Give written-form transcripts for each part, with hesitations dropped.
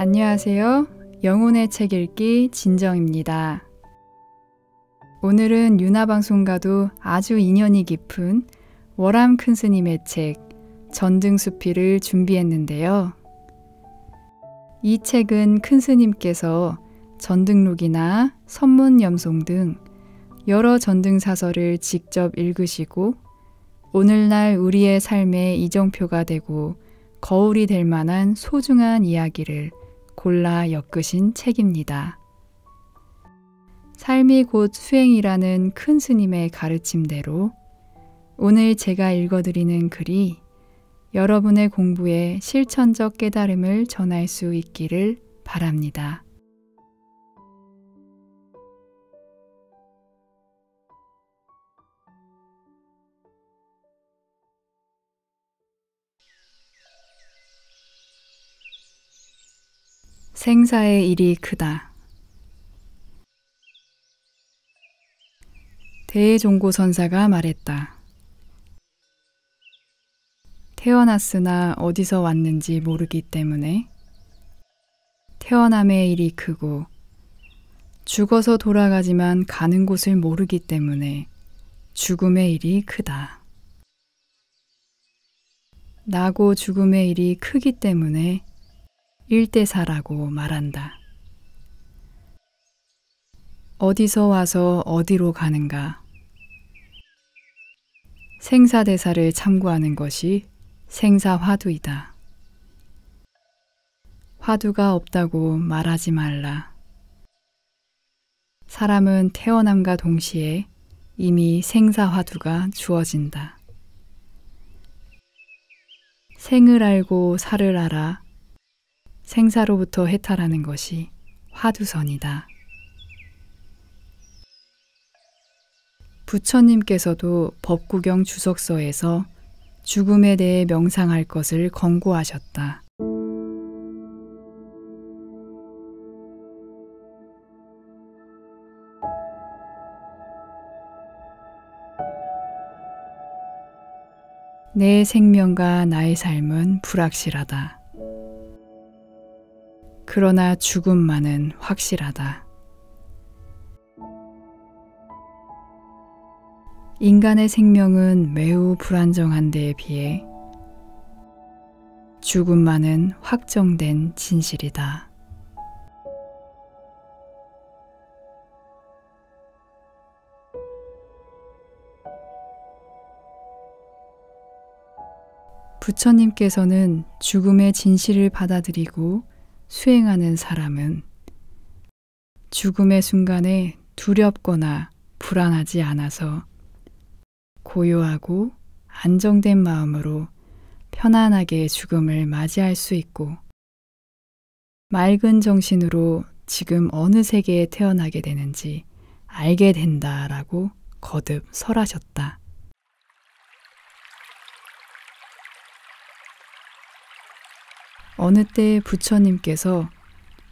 안녕하세요. 영혼의 책 읽기 진정입니다. 오늘은 유나방송과도 아주 인연이 깊은 월암 큰 스님의 책 전등수필을 준비했는데요. 이 책은 큰 스님께서 전등록이나 선문염송 등 여러 전등사설을 직접 읽으시고 오늘날 우리의 삶의 이정표가 되고 거울이 될 만한 소중한 이야기를 골라 엮으신 책입니다. 삶이 곧 수행이라는 큰 스님의 가르침대로 오늘 제가 읽어드리는 글이 여러분의 공부에 실천적 깨달음을 전할 수 있기를 바랍니다. 생사의 일이 크다. 대종고선사가 말했다. 태어났으나 어디서 왔는지 모르기 때문에 태어남의 일이 크고 죽어서 돌아가지만 가는 곳을 모르기 때문에 죽음의 일이 크다. 나고 죽음의 일이 크기 때문에 일대사라고 말한다. 어디서 와서 어디로 가는가? 생사대사를 참고하는 것이 생사화두이다. 화두가 없다고 말하지 말라. 사람은 태어남과 동시에 이미 생사화두가 주어진다. 생을 알고 사를 알아 생사로부터 해탈하는 것이 화두선이다. 부처님께서도 법구경 주석서에서 죽음에 대해 명상할 것을 권고하셨다. 내 생명과 나의 삶은 불확실하다. 그러나 죽음만은 확실하다. 인간의 생명은 매우 불안정한 데에 비해 죽음만은 확정된 진실이다. 부처님께서는 죽음의 진실을 받아들이고 수행하는 사람은 죽음의 순간에 두렵거나 불안하지 않아서 고요하고 안정된 마음으로 편안하게 죽음을 맞이할 수 있고 맑은 정신으로 지금 어느 세계에 태어나게 되는지 알게 된다라고 거듭 설하셨다. 어느 때 부처님께서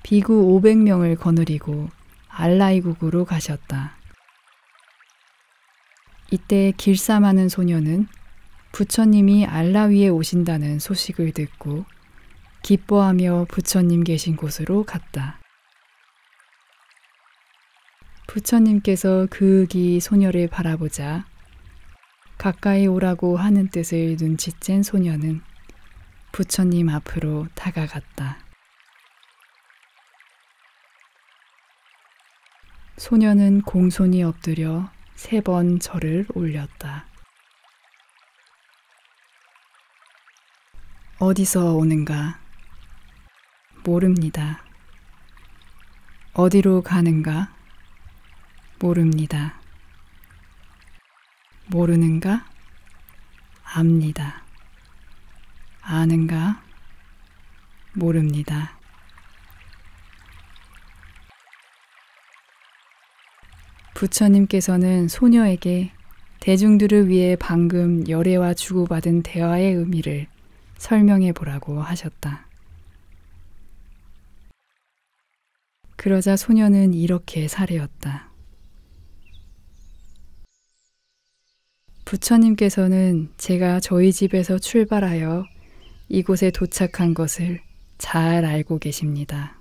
비구 500명을 거느리고 알라이국으로 가셨다. 이때 길쌈하는 소녀는 부처님이 알라 위에 오신다는 소식을 듣고 기뻐하며 부처님 계신 곳으로 갔다. 부처님께서 그윽이 소녀를 바라보자 가까이 오라고 하는 뜻을 눈치챈 소녀는 부처님 앞으로 다가갔다. 소녀는 공손히 엎드려 3번 절을 올렸다. 어디서 오는가? 모릅니다. 어디로 가는가? 모릅니다. 모르는가? 압니다. 아는가? 모릅니다. 부처님께서는 소녀에게 대중들을 위해 방금 열애와 주고받은 대화의 의미를 설명해 보라고 하셨다. 그러자 소녀는 이렇게 사례었다. 부처님께서는 제가 저희 집에서 출발하여 이곳에 도착한 것을 잘 알고 계십니다.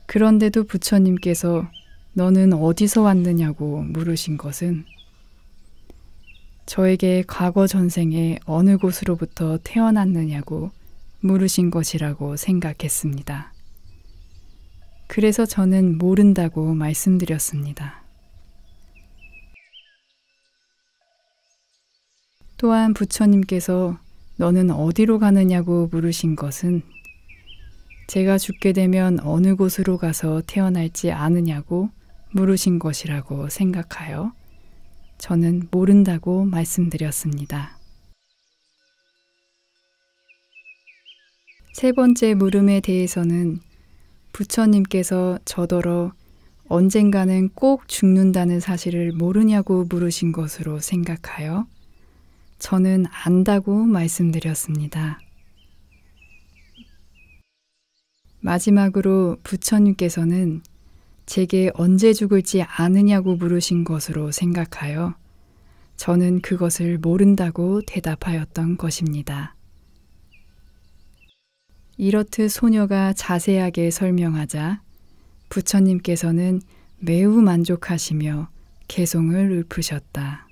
그런데도 부처님께서 너는 어디서 왔느냐고 물으신 것은 저에게 과거 전생에 어느 곳으로부터 태어났느냐고 물으신 것이라고 생각했습니다. 그래서 저는 모른다고 말씀드렸습니다. 또한 부처님께서 너는 어디로 가느냐고 물으신 것은 제가 죽게 되면 어느 곳으로 가서 태어날지 아느냐고 물으신 것이라고 생각하여 저는 모른다고 말씀드렸습니다. 세 번째 물음에 대해서는 부처님께서 저더러 언젠가는 꼭 죽는다는 사실을 모르냐고 물으신 것으로 생각하여 저는 안다고 말씀드렸습니다. 마지막으로 부처님께서는 제게 언제 죽을지 아느냐고 물으신 것으로 생각하여 저는 그것을 모른다고 대답하였던 것입니다. 이렇듯 소녀가 자세하게 설명하자 부처님께서는 매우 만족하시며 개송을 읊으셨다.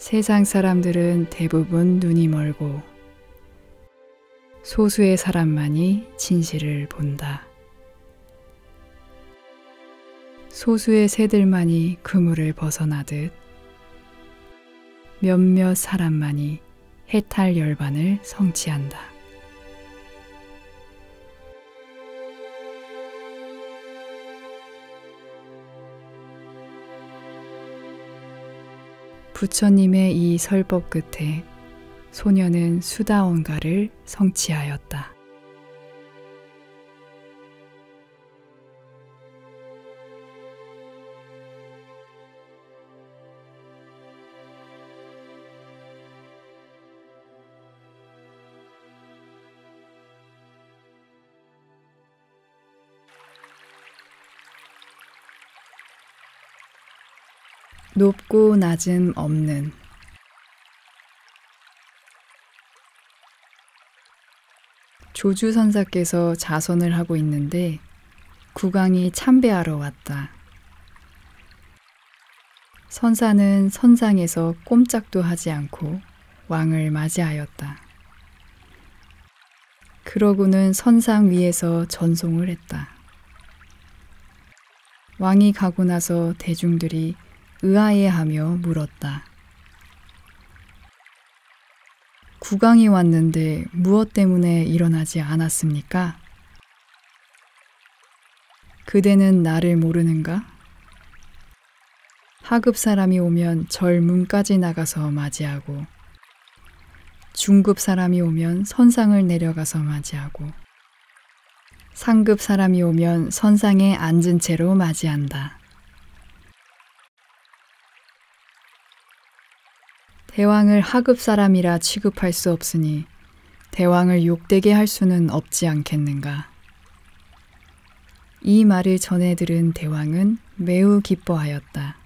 세상 사람들은 대부분 눈이 멀고 소수의 사람만이 진실을 본다. 소수의 새들만이 그물을 벗어나듯 몇몇 사람만이 해탈 열반을 성취한다. 부처님의 이 설법 끝에 소녀는 수다원가를 성취하였다. 높고 낮음 없는 조주선사께서 자선을 하고 있는데 국왕이 참배하러 왔다. 선사는 선상에서 꼼짝도 하지 않고 왕을 맞이하였다. 그러고는 선상 위에서 전송을 했다. 왕이 가고 나서 대중들이 의아해하며 물었다. 국왕이 왔는데 무엇 때문에 일어나지 않았습니까? 그대는 나를 모르는가? 하급 사람이 오면 절 문까지 나가서 맞이하고 중급 사람이 오면 선상을 내려가서 맞이하고 상급 사람이 오면 선상에 앉은 채로 맞이한다. 대왕을 하급 사람이라 취급할 수 없으니 대왕을 욕되게 할 수는 없지 않겠는가. 이 말을 전해 들은 대왕은 매우 기뻐하였다.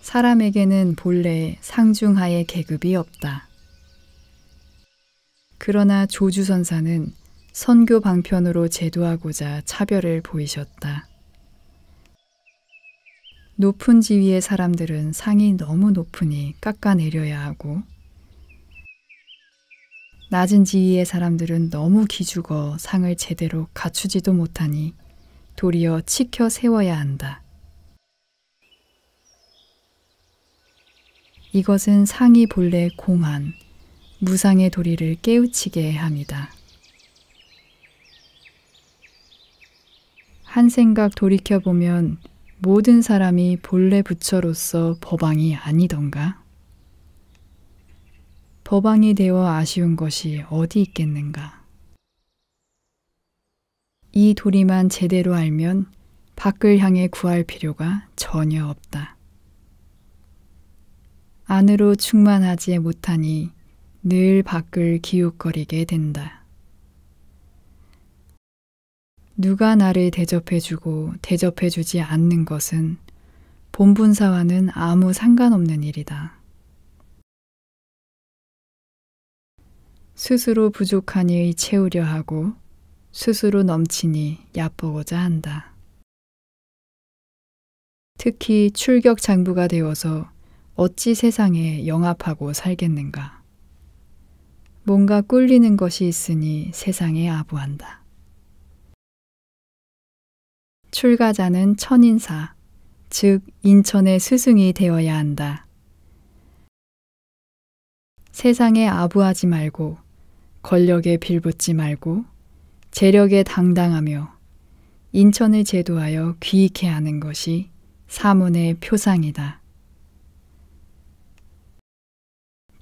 사람에게는 본래 상중하의 계급이 없다. 그러나 조주선사는 선교 방편으로 제도하고자 차별을 보이셨다. 높은 지위의 사람들은 상이 너무 높으니 깎아내려야 하고 낮은 지위의 사람들은 너무 기죽어 상을 제대로 갖추지도 못하니 도리어 치켜 세워야 한다. 이것은 상이 본래 공한 무상의 도리를 깨우치게 함이다. 한 생각 돌이켜보면 모든 사람이 본래 부처로서 법왕이 아니던가? 법왕이 되어 아쉬운 것이 어디 있겠는가? 이 도리만 제대로 알면 밖을 향해 구할 필요가 전혀 없다. 안으로 충만하지 못하니 늘 밖을 기웃거리게 된다. 누가 나를 대접해주고 대접해주지 않는 것은 본분사와는 아무 상관없는 일이다. 스스로 부족하니 채우려 하고 스스로 넘치니 얕보고자 한다. 특히 출격장부가 되어서 어찌 세상에 영합하고 살겠는가. 뭔가 꿀리는 것이 있으니 세상에 아부한다. 출가자는 천인사, 즉 인천의 스승이 되어야 한다. 세상에 아부하지 말고 권력에 빌붙지 말고 재력에 당당하며 인천을 제도하여 귀익해 하는 것이 사문의 표상이다.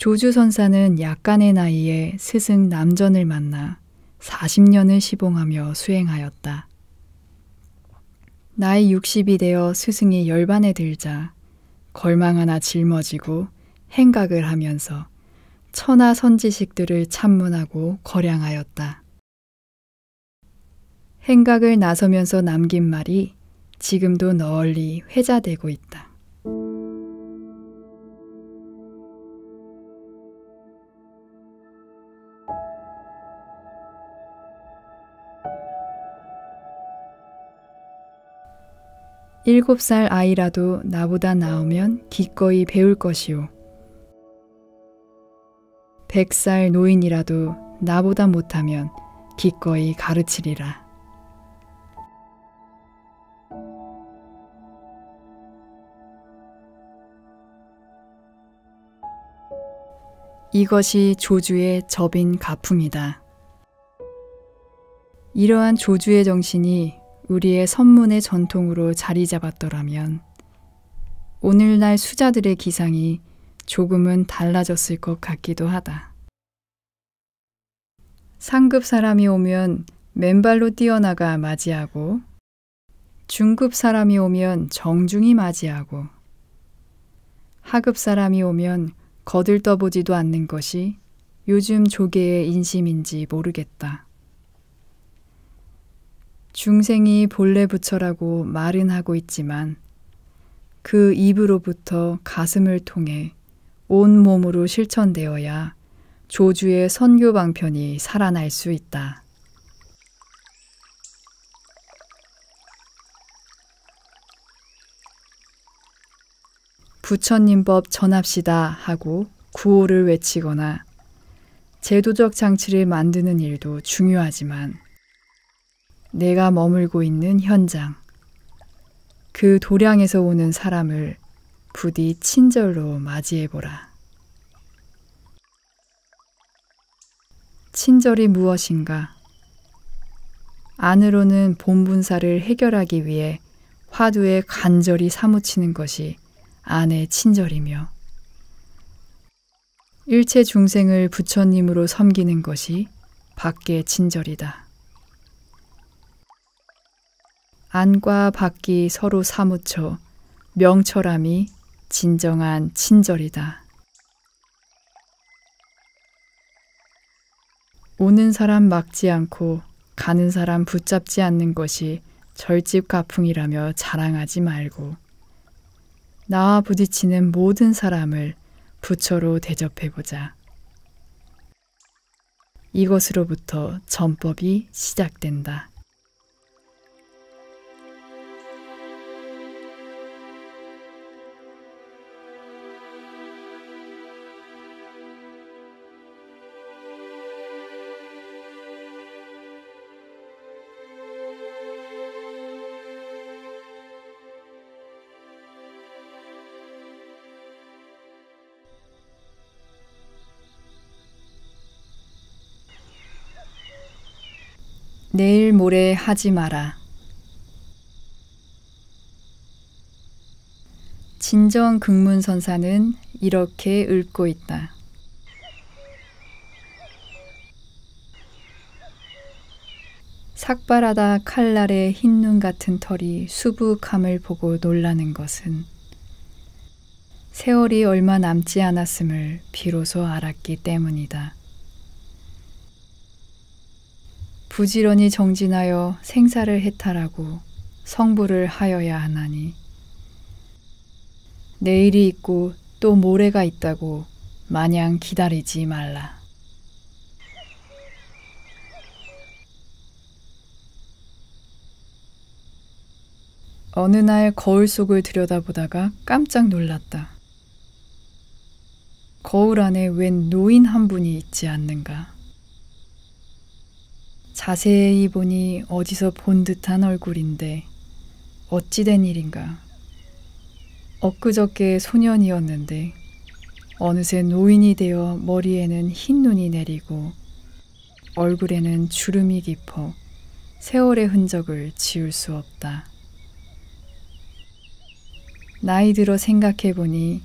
조주선사는 약간의 나이에 스승 남전을 만나 40년을 시봉하며 수행하였다. 나이 60이 되어 스승이 열반에 들자 걸망 하나 짊어지고 행각을 하면서 천하 선지식들을 참문하고 거량하였다. 행각을 나서면서 남긴 말이 지금도 널리 회자되고 있다. 일곱 살 아이라도 나보다 나으면 기꺼이 배울 것이요. 100살 노인이라도 나보다 못하면 기꺼이 가르치리라. 이것이 조주의 접인 가풍이다. 이러한 조주의 정신이 우리의 선문의 전통으로 자리 잡았더라면 오늘날 수자들의 기상이 조금은 달라졌을 것 같기도 하다. 상급 사람이 오면 맨발로 뛰어나가 맞이하고 중급 사람이 오면 정중히 맞이하고 하급 사람이 오면 거들떠보지도 않는 것이 요즘 조계의 인심인지 모르겠다. 중생이 본래 부처라고 말은 하고 있지만 그 입으로부터 가슴을 통해 온 몸으로 실천되어야 조주의 선교 방편이 살아날 수 있다. 부처님법 전합시다 하고 구호를 외치거나 제도적 장치를 만드는 일도 중요하지만 내가 머물고 있는 현장, 그 도량에서 오는 사람을 부디 친절로 맞이해보라. 친절이 무엇인가? 안으로는 본분사를 해결하기 위해 화두에 간절히 사무치는 것이 안의 친절이며 일체 중생을 부처님으로 섬기는 것이 밖의 친절이다. 안과 밖이 서로 사무쳐 명철함이 진정한 친절이다. 오는 사람 막지 않고 가는 사람 붙잡지 않는 것이 절집 가풍이라며 자랑하지 말고 나와 부딪히는 모든 사람을 부처로 대접해보자. 이것으로부터 전법이 시작된다. 내일 모레 하지 마라. 진정 극문선사는 이렇게 읊고 있다. 삭발하다 칼날의 흰눈 같은 털이 수북함을 보고 놀라는 것은 세월이 얼마 남지 않았음을 비로소 알았기 때문이다. 부지런히 정진하여 생사를 해탈하고 성불을 하여야 하나니 내일이 있고 또 모레가 있다고 마냥 기다리지 말라. 어느 날 거울 속을 들여다보다가 깜짝 놀랐다. 거울 안에 웬 노인 한 분이 있지 않는가. 자세히 보니 어디서 본 듯한 얼굴인데 어찌 된 일인가. 엊그저께 소년이었는데 어느새 노인이 되어 머리에는 흰 눈이 내리고 얼굴에는 주름이 깊어 세월의 흔적을 지울 수 없다. 나이 들어 생각해보니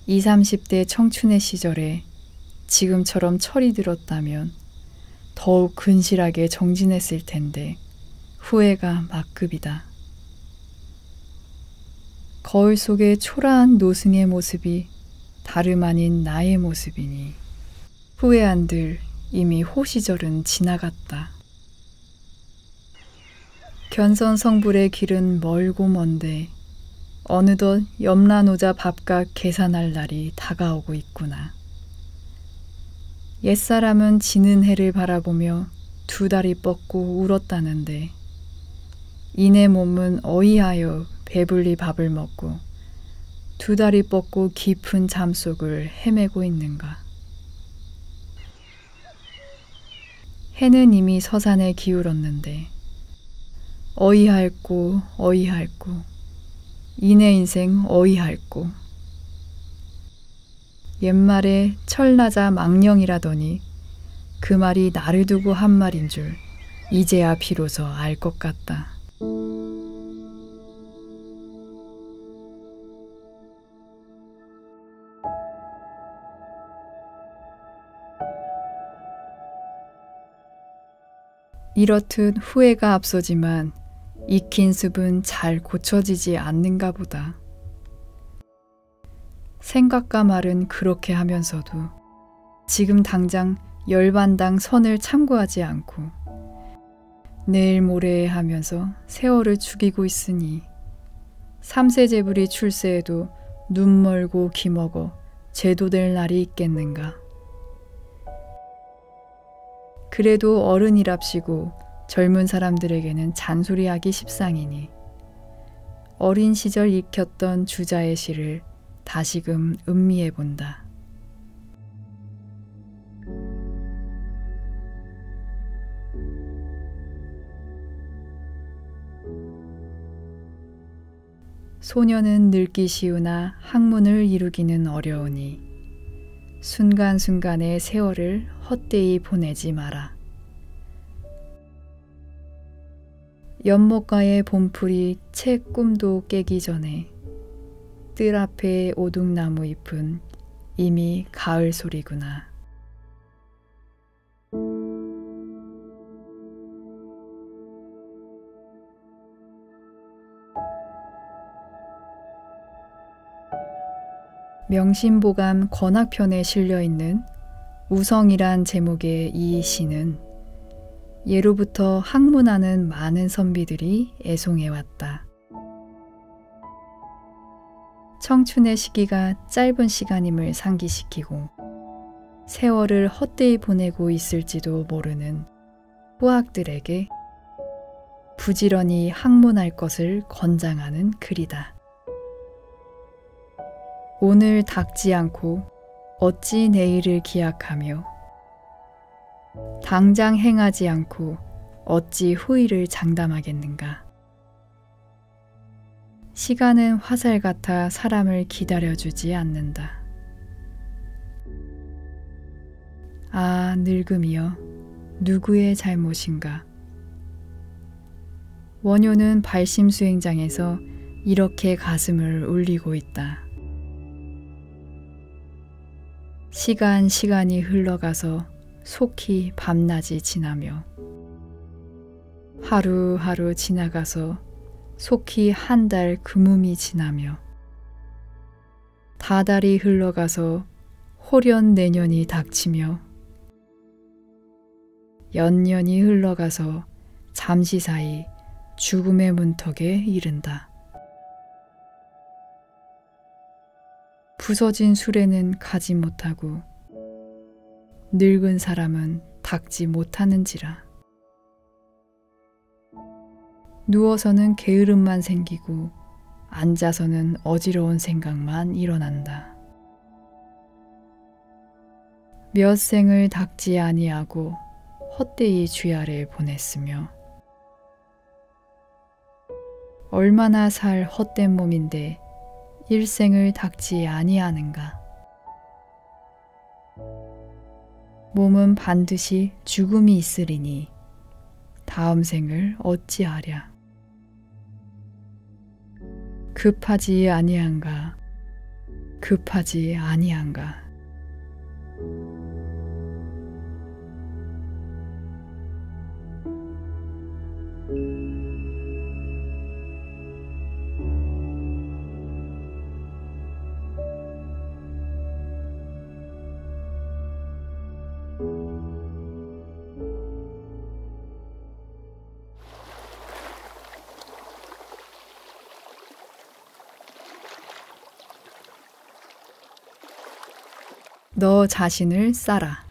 20, 30대 청춘의 시절에 지금처럼 철이 들었다면 더욱 근실하게 정진했을 텐데 후회가 막급이다. 거울 속의 초라한 노승의 모습이 다름 아닌 나의 모습이니 후회한들 이미 호시절은 지나갔다. 견선성불의 길은 멀고 먼데 어느덧 염라노자 밥값 계산할 날이 다가오고 있구나. 옛사람은 지는 해를 바라보며 두 다리 뻗고 울었다는데 이내 몸은 어이하여 배불리 밥을 먹고 두 다리 뻗고 깊은 잠속을 헤매고 있는가. 해는 이미 서산에 기울었는데 어이할꼬 어이할꼬 이내 인생 어이할꼬. 옛말에 철나자 망령이라더니 그 말이 나를 두고 한 말인 줄 이제야 비로소 알 것 같다. 이렇듯 후회가 앞서지만 익힌 습은 잘 고쳐지지 않는가 보다. 생각과 말은 그렇게 하면서도 지금 당장 열반당 선을 참고하지 않고 내일 모레 하면서 세월을 죽이고 있으니 삼세제불이 출세해도 눈 멀고 귀 먹어 제도될 날이 있겠는가. 그래도 어른이랍시고 젊은 사람들에게는 잔소리하기 십상이니 어린 시절 익혔던 주자의 시를 다시금 음미해 본다. 소년은 늙기 쉬우나 학문을 이루기는 어려우니 순간순간의 세월을 헛되이 보내지 마라. 연못가의 봄풀이 채 꿈도 깨기 전에 뜰 앞에 오둑나무 잎은 이미 가을 소리구나. 명심보감 권학편에 실려있는 우성이란 제목의 이 시는 예로부터 학문하는 많은 선비들이 애송해왔다. 청춘의 시기가 짧은 시간임을 상기시키고 세월을 헛되이 보내고 있을지도 모르는 후학들에게 부지런히 학문할 것을 권장하는 글이다. 오늘 닦지 않고 어찌 내일을 기약하며 당장 행하지 않고 어찌 후일을 장담하겠는가. 시간은 화살 같아 사람을 기다려주지 않는다. 아, 늙음이여, 누구의 잘못인가. 원효는 발심수행장에서 이렇게 가슴을 울리고 있다. 시간이 흘러가서 속히 밤낮이 지나며 하루하루 지나가서 속히 한 달 금음이 지나며 다달이 흘러가서 호련 내년이 닥치며 연년이 흘러가서 잠시 사이 죽음의 문턱에 이른다. 부서진 수레는 가지 못하고 늙은 사람은 닦지 못하는지라. 누워서는 게으름만 생기고 앉아서는 어지러운 생각만 일어난다. 몇 생을 닦지 아니하고 헛되이 주야를 보냈으며 얼마나 살 헛된 몸인데 일생을 닦지 아니하는가. 몸은 반드시 죽음이 있으리니 다음 생을 어찌하랴. 급하지 아니한가, 급하지 아니한가. 너 자신을 싸라.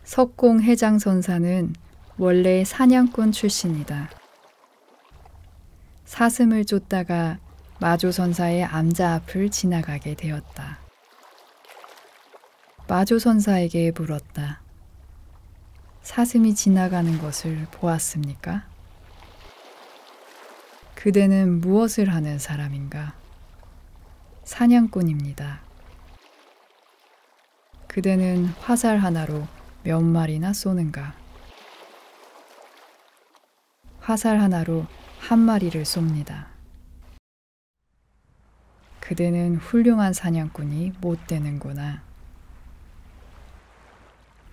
석공 해장선사는 원래 사냥꾼 출신이다. 사슴을 쫓다가 마조선사의 암자 앞을 지나가게 되었다. 마조선사에게 물었다. 사슴이 지나가는 것을 보았습니까? 그대는 무엇을 하는 사람인가? 사냥꾼입니다. 그대는 화살 하나로 몇 마리나 쏘는가? 화살 하나로 한 마리를 쏩니다. 그대는 훌륭한 사냥꾼이 못 되는구나.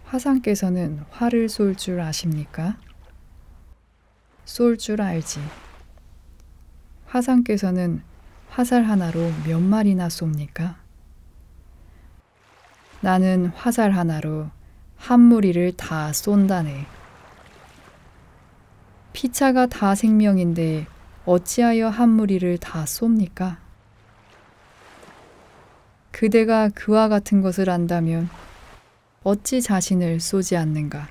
화상께서는 활을 쏠 줄 아십니까? 쏠 줄 알지. 화상께서는 화살 하나로 몇 마리나 쏩니까? 나는 화살 하나로 한 무리를 다 쏜다네. 피차가 다 생명인데 어찌하여 한 무리를 다 쏩니까? 그대가 그와 같은 것을 안다면 어찌 자신을 쏘지 않는가?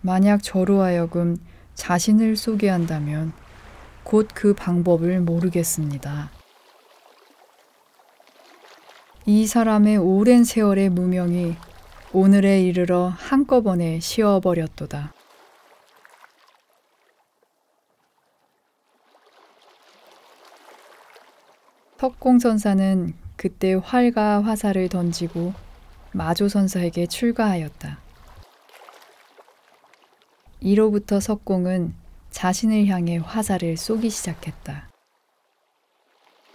만약 저로 하여금 자신을 쏘게 한다면 곧 그 방법을 모르겠습니다. 이 사람의 오랜 세월의 무명이 오늘에 이르러 한꺼번에 쉬어버렸도다. 석공선사는 그때 활과 화살을 던지고 마조선사에게 출가하였다. 이로부터 석공은 자신을 향해 화살을 쏘기 시작했다.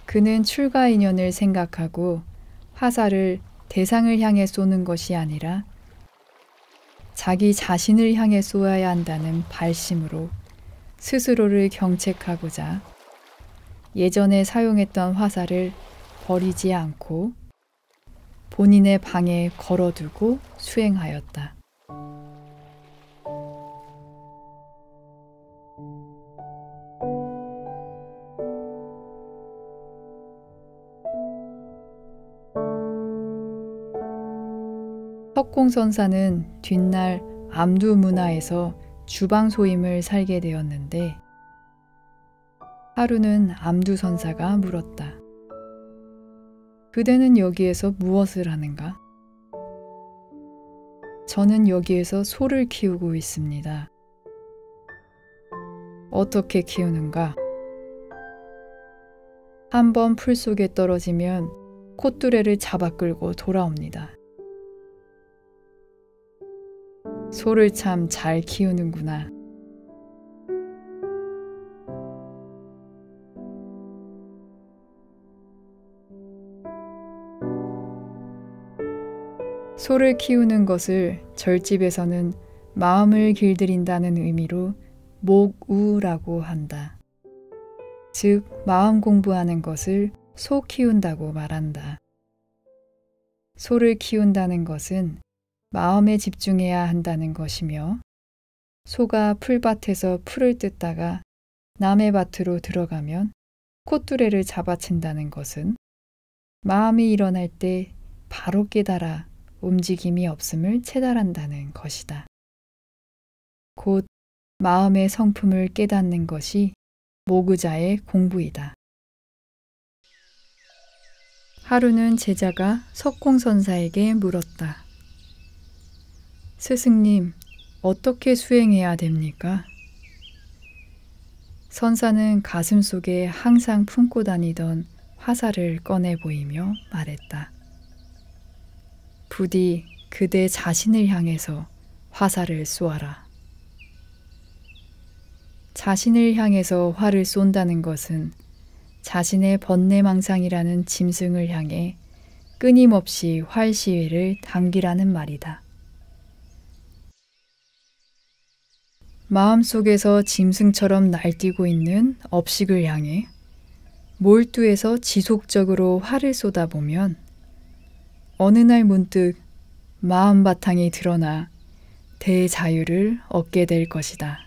그는 출가 인연을 생각하고 화살을 대상을 향해 쏘는 것이 아니라 자기 자신을 향해 쏘아야 한다는 발심으로 스스로를 경책하고자 예전에 사용했던 화살을 버리지 않고 본인의 방에 걸어두고 수행하였다. 석공선사는 뒷날 암두문화에서 주방소임을 살게 되었는데 하루는 암두선사가 물었다. 그대는 여기에서 무엇을 하는가? 저는 여기에서 소를 키우고 있습니다. 어떻게 키우는가? 한번 풀 속에 떨어지면 콧뚜레를 잡아 끌고 돌아옵니다. 소를 참 잘 키우는구나. 소를 키우는 것을 절집에서는 마음을 길들인다는 의미로 목우라고 한다. 즉 마음 공부하는 것을 소 키운다고 말한다. 소를 키운다는 것은 마음에 집중해야 한다는 것이며 소가 풀밭에서 풀을 뜯다가 남의 밭으로 들어가면 콧뚜레를 잡아챈다는 것은 마음이 일어날 때 바로 깨달아 움직임이 없음을 체달한다는 것이다. 곧 마음의 성품을 깨닫는 것이 모구자의 공부이다. 하루는 제자가 석공선사에게 물었다. 스승님, 어떻게 수행해야 됩니까? 선사는 가슴속에 항상 품고 다니던 화살을 꺼내 보이며 말했다. 부디 그대 자신을 향해서 화살을 쏘아라. 자신을 향해서 활을 쏜다는 것은 자신의 번뇌망상이라는 짐승을 향해 끊임없이 활 시위를 당기라는 말이다. 마음속에서 짐승처럼 날뛰고 있는 업식을 향해 몰두해서 지속적으로 활을 쏟아보면 어느 날 문득 마음 바탕이 드러나 대자유를 얻게 될 것이다.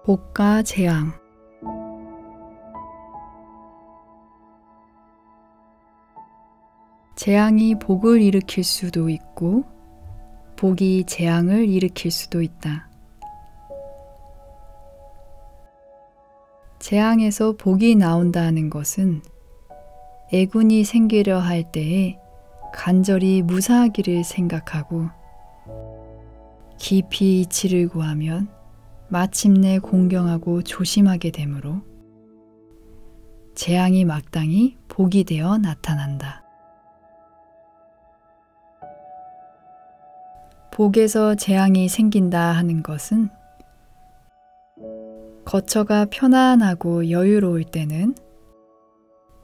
복과 재앙. 재앙이 복을 일으킬 수도 있고 복이 재앙을 일으킬 수도 있다. 재앙에서 복이 나온다는 것은 애군이 생기려 할 때에 간절히 무사하기를 생각하고 깊이 이치를 구하면 마침내 공경하고 조심하게 되므로 재앙이 마땅히 복이 되어 나타난다. 복에서 재앙이 생긴다 하는 것은 거처가 편안하고 여유로울 때는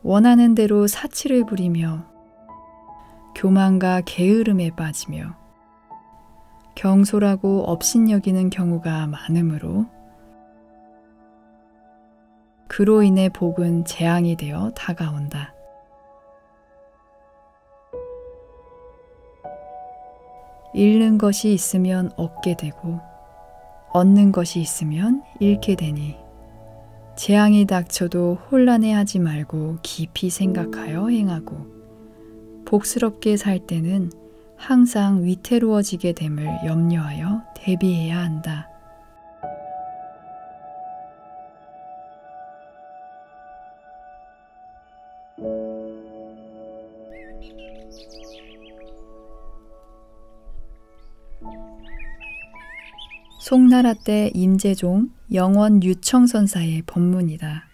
원하는 대로 사치를 부리며 교만과 게으름에 빠지며 경솔하고 업신여기는 경우가 많으므로 그로 인해 복은 재앙이 되어 다가온다. 잃는 것이 있으면 얻게 되고 얻는 것이 있으면 잃게 되니 재앙이 닥쳐도 혼란해하지 말고 깊이 생각하여 행하고 복스럽게 살 때는 항상 위태로워지게 됨을 염려하여 대비해야 한다. 송나라 때 임재종 영원 유청선사의 법문이다.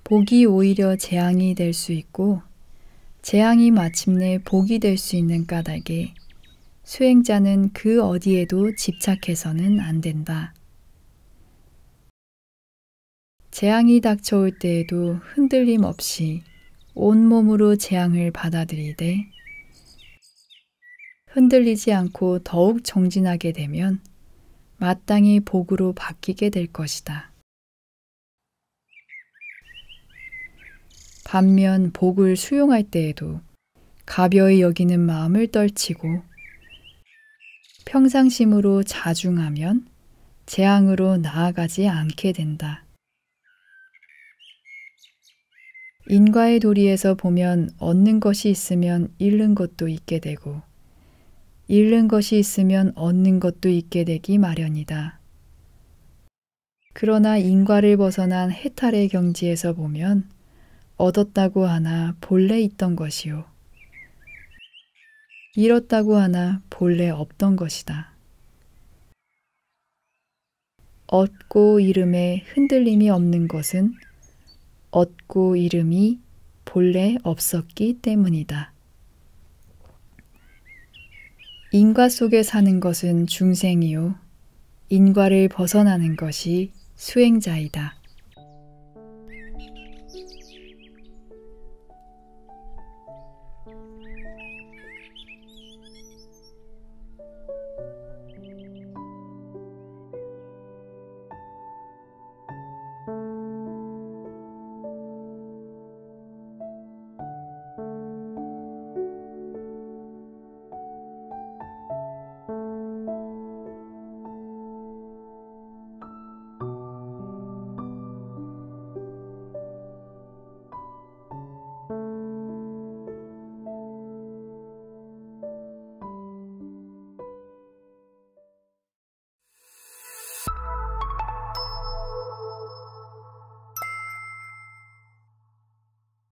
복이 오히려 재앙이 될 수 있고 재앙이 마침내 복이 될 수 있는 까닭에 수행자는 그 어디에도 집착해서는 안 된다. 재앙이 닥쳐올 때에도 흔들림 없이 온몸으로 재앙을 받아들이되 흔들리지 않고 더욱 정진하게 되면 마땅히 복으로 바뀌게 될 것이다. 반면 복을 수용할 때에도 가벼이 여기는 마음을 떨치고 평상심으로 자중하면 재앙으로 나아가지 않게 된다. 인과의 도리에서 보면 얻는 것이 있으면 잃는 것도 있게 되고 잃는 것이 있으면 얻는 것도 있게 되기 마련이다. 그러나 인과를 벗어난 해탈의 경지에서 보면 얻었다고 하나 본래 있던 것이요. 잃었다고 하나 본래 없던 것이다. 얻고 잃음에 흔들림이 없는 것은 얻고 잃음이 본래 없었기 때문이다. 인과 속에 사는 것은 중생이요 인과를 벗어나는 것이 수행자이다.